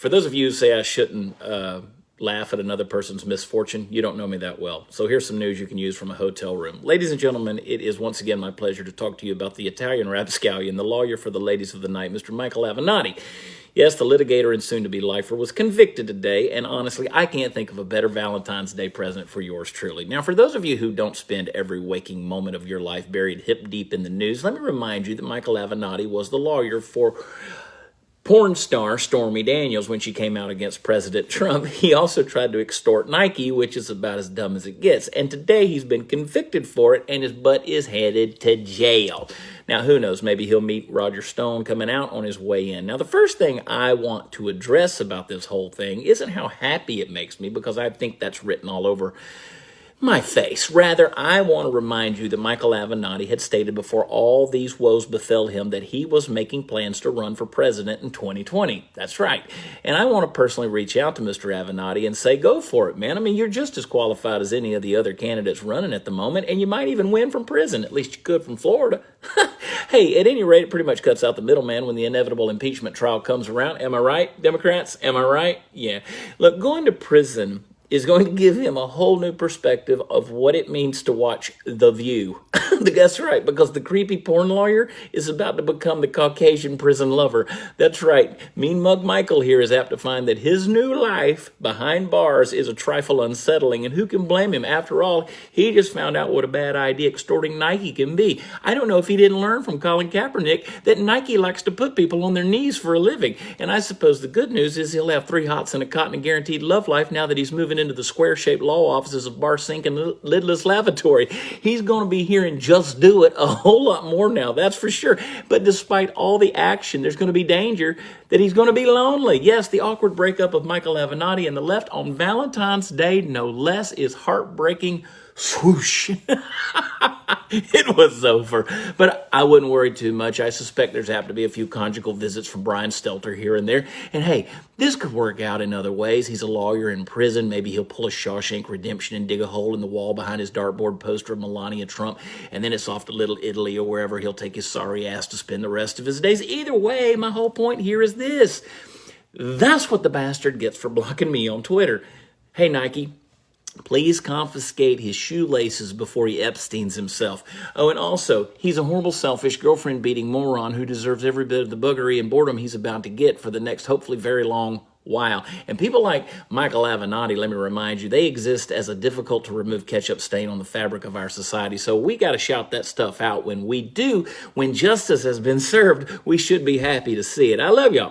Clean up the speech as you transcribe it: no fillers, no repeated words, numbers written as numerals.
For those of you who say I shouldn't laugh at another person's misfortune, you don't know me that well. So here's some news you can use from a hotel room. Ladies and gentlemen, it is once again my pleasure to talk to you about the Italian rapscallion, the lawyer for the ladies of the night, Mr. Michael Avenatti. Yes, the litigator and soon-to-be lifer was convicted today, and honestly, I can't think of a better Valentine's Day present for yours truly. Now, for those of you who don't spend every waking moment of your life buried hip-deep in the news, let me remind you that Michael Avenatti was the lawyer for porn star Stormy Daniels when she came out against President Trump. He also tried to extort Nike, which is about as dumb as it gets. And today he's been convicted for it, and his butt is headed to jail. Now, who knows? Maybe he'll meet Roger Stone coming out on his way in. Now, the first thing I want to address about this whole thing isn't how happy it makes me, because I think that's written all over my face. Rather, I want to remind you that Michael Avenatti had stated before all these woes befell him that he was making plans to run for president in 2020. That's right. And I want to personally reach out to Mr. Avenatti and say, go for it, man. I mean, you're just as qualified as any of the other candidates running at the moment, and you might even win from prison. At least you could from Florida. Hey, at any rate, it pretty much cuts out the middleman when the inevitable impeachment trial comes around. Am I right, Democrats? Am I right? Yeah. Look, going to prison is going to give him a whole new perspective of what it means to watch The View. That's right, because the creepy porn lawyer is about to become the Caucasian prison lover. That's right, Mean Mug Michael here is apt to find that his new life behind bars is a trifle unsettling, and who can blame him? After all, he just found out what a bad idea extorting Nike can be. I don't know if he didn't learn from Colin Kaepernick that Nike likes to put people on their knees for a living. And I suppose the good news is he'll have 3 hots and a cot and a guaranteed love life now that he's moving into the square-shaped law offices of Bar Sink and Lidless Lavatory. He's going to be hearing Just Do It a whole lot more now, that's for sure. But despite all the action, there's going to be danger that he's going to be lonely. Yes, the awkward breakup of Michael Avenatti and the left on Valentine's Day, no less, is heartbreaking. Swoosh. It was over. But I wouldn't worry too much. I suspect there's apt to be a few conjugal visits from Brian Stelter here and there. And hey, this could work out in other ways. He's a lawyer in prison. Maybe he'll pull a Shawshank Redemption and dig a hole in the wall behind his dartboard poster of Melania Trump. And then it's off to Little Italy or wherever he'll take his sorry ass to spend the rest of his days. Either way, my whole point here is this. That's what the bastard gets for blocking me on Twitter. Hey, Nike, please confiscate his shoelaces before he Epsteins himself. Oh, and also, he's a horrible, selfish, girlfriend-beating moron who deserves every bit of the boogery and boredom he's about to get for the next, hopefully, very long while. And people like Michael Avenatti, let me remind you, they exist as a difficult-to-remove ketchup stain on the fabric of our society. So we got to shout that stuff out when we do. When justice has been served, we should be happy to see it. I love y'all.